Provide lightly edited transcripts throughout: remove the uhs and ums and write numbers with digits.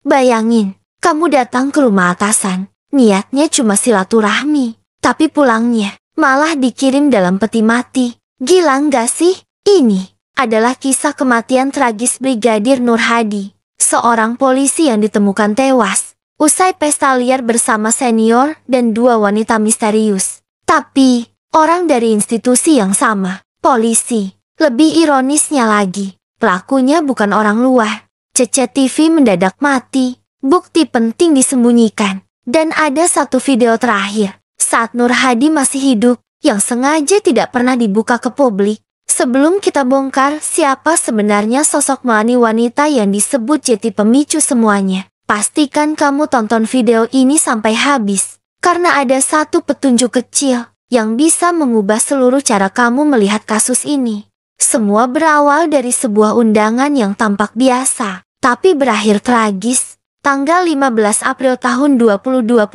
Bayangin, kamu datang ke rumah atasan, niatnya cuma silaturahmi, tapi pulangnya malah dikirim dalam peti mati. Gila nggak sih? Ini adalah kisah kematian tragis Brigadir Nur Hadi, seorang polisi yang ditemukan tewas usai pesta liar bersama senior dan dua wanita misterius. Tapi, orang dari institusi yang sama, polisi. Lebih ironisnya lagi, pelakunya bukan orang luar. CCTV mendadak mati, bukti penting disembunyikan. Dan ada satu video terakhir, saat Nur Hadi masih hidup, yang sengaja tidak pernah dibuka ke publik. Sebelum kita bongkar siapa sebenarnya sosok Melani wanita yang disebut jadi pemicu semuanya, pastikan kamu tonton video ini sampai habis. Karena ada satu petunjuk kecil yang bisa mengubah seluruh cara kamu melihat kasus ini. Semua berawal dari sebuah undangan yang tampak biasa, tapi berakhir tragis. Tanggal 15 April tahun 2025,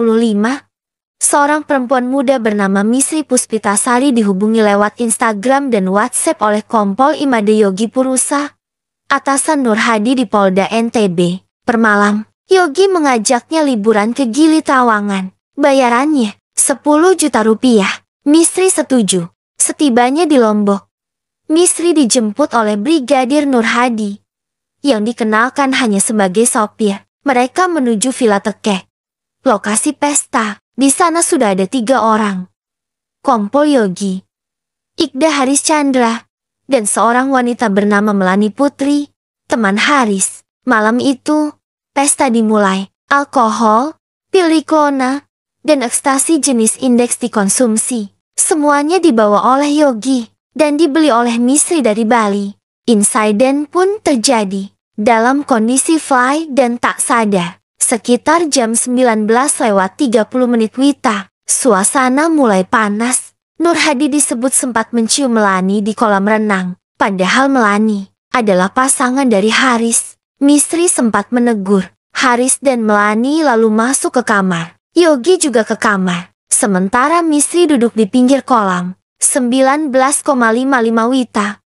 seorang perempuan muda bernama Misri Puspitasari dihubungi lewat Instagram dan WhatsApp oleh Kompol Imade Yogi Purusa, atasan Nur Hadi di Polda NTB. Per malam, Yogi mengajaknya liburan ke Gili Trawangan. Bayarannya 10 juta rupiah. Misri setuju. Setibanya di Lombok, Misri dijemput oleh Brigadir Nur Hadi, yang dikenalkan hanya sebagai sopir. Mereka menuju Villa Tekek, lokasi pesta. Di sana sudah ada 3 orang. Kompol Yogi, Ikda Haris Chandra, dan seorang wanita bernama Melani Putri, teman Haris. Malam itu, pesta dimulai. Alkohol, pil Riklona, dan ekstasi jenis indeks dikonsumsi. Semuanya dibawa oleh Yogi dan dibeli oleh Misri dari Bali. Insiden pun terjadi dalam kondisi fly dan tak sadar. Sekitar jam 19:30 WITA, suasana mulai panas. Nur Hadi disebut sempat mencium Melani di kolam renang. Padahal Melani adalah pasangan dari Haris. Misri sempat menegur Haris dan Melani lalu masuk ke kamar. Yogi juga ke kamar. Sementara Misri duduk di pinggir kolam. 19:55 WITA.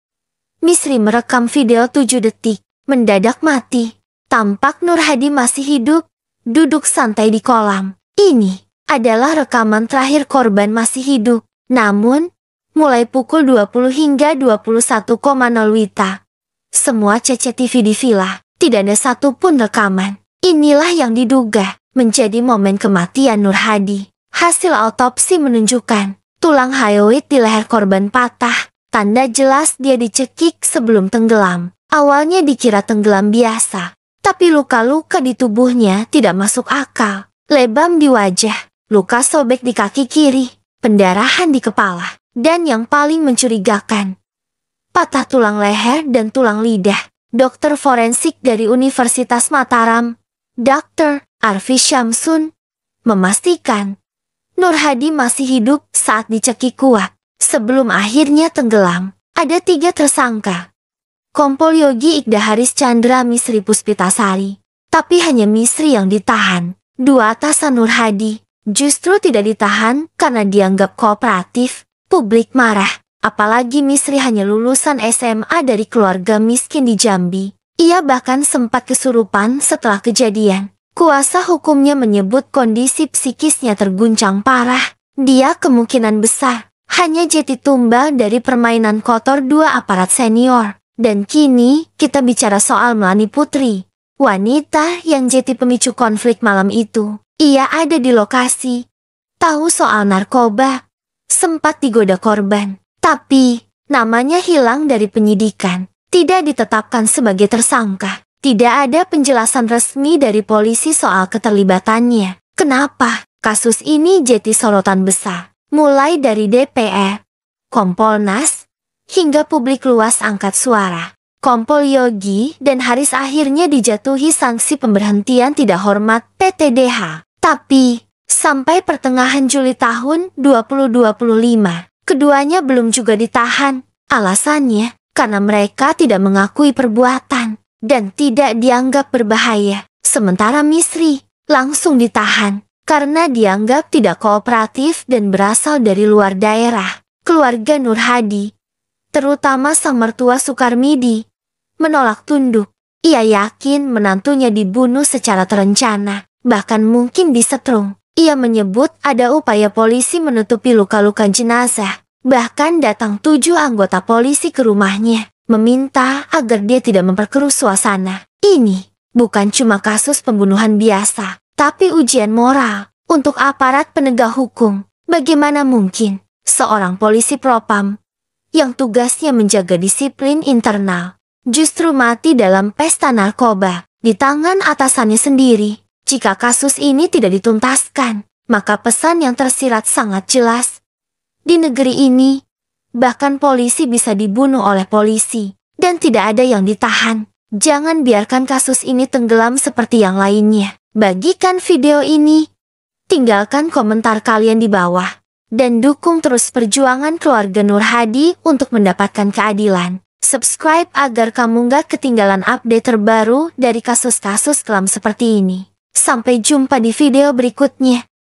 Misri merekam video 7 detik. Mendadak mati. Tampak Nur Hadi masih hidup, duduk santai di kolam. Ini adalah rekaman terakhir korban masih hidup. Namun, mulai pukul 20 hingga 21:00 WITA, semua CCTV di villa, tidak ada satupun rekaman. Inilah yang diduga menjadi momen kematian Nur Hadi. Hasil autopsi menunjukkan tulang hyoid di leher korban patah, tanda jelas dia dicekik sebelum tenggelam. Awalnya dikira tenggelam biasa, tapi luka-luka di tubuhnya tidak masuk akal. Lebam di wajah, luka sobek di kaki kiri, pendarahan di kepala, dan yang paling mencurigakan, patah tulang leher dan tulang lidah. Dokter forensik dari Universitas Mataram, Dr. Arfi Syamsun, memastikan Nur Hadi masih hidup saat dicekik kuat. Sebelum akhirnya tenggelam, ada 3 tersangka. Kompol Yogi, Ikda Haris Chandra, Misri Puspitasari. Tapi hanya Misri yang ditahan. 2 atasan Nur Hadi justru tidak ditahan karena dianggap kooperatif. Publik marah, apalagi Misri hanya lulusan SMA dari keluarga miskin di Jambi. Ia bahkan sempat kesurupan setelah kejadian. Kuasa hukumnya menyebut kondisi psikisnya terguncang parah. Dia kemungkinan besar hanya jadi tumbal dari permainan kotor 2 aparat senior. Dan kini kita bicara soal Melani Putri, wanita yang jadi pemicu konflik malam itu. Ia ada di lokasi, tahu soal narkoba, sempat digoda korban, tapi namanya hilang dari penyidikan, tidak ditetapkan sebagai tersangka. Tidak ada penjelasan resmi dari polisi soal keterlibatannya. Kenapa kasus ini jadi sorotan besar? Mulai dari DPR, Kompolnas, hingga publik luas angkat suara. Kompol Yogi dan Haris akhirnya dijatuhi sanksi pemberhentian tidak hormat PTDH. Tapi, sampai pertengahan Juli tahun 2025, keduanya belum juga ditahan. Alasannya, karena mereka tidak mengakui perbuatan dan tidak dianggap berbahaya. Sementara Misri langsung ditahan karena dianggap tidak kooperatif dan berasal dari luar daerah. Keluarga Nur Hadi, terutama sang mertua Sukarmidi, menolak tunduk. Ia yakin menantunya dibunuh secara terencana, bahkan mungkin disetrung. Ia menyebut ada upaya polisi menutupi luka-luka jenazah. Bahkan datang 7 anggota polisi ke rumahnya, meminta agar dia tidak memperkeruh suasana. Ini bukan cuma kasus pembunuhan biasa, tapi ujian moral untuk aparat penegak hukum. Bagaimana mungkin seorang polisi propam yang tugasnya menjaga disiplin internal justru mati dalam pesta narkoba di tangan atasannya sendiri? Jika kasus ini tidak dituntaskan, maka pesan yang tersirat sangat jelas. Di negeri ini, bahkan polisi bisa dibunuh oleh polisi, dan tidak ada yang ditahan. Jangan biarkan kasus ini tenggelam seperti yang lainnya. Bagikan video ini, tinggalkan komentar kalian di bawah, dan dukung terus perjuangan keluarga Nur Hadi untuk mendapatkan keadilan. Subscribe agar kamu gak ketinggalan update terbaru dari kasus-kasus kelam seperti ini. Sampai jumpa di video berikutnya.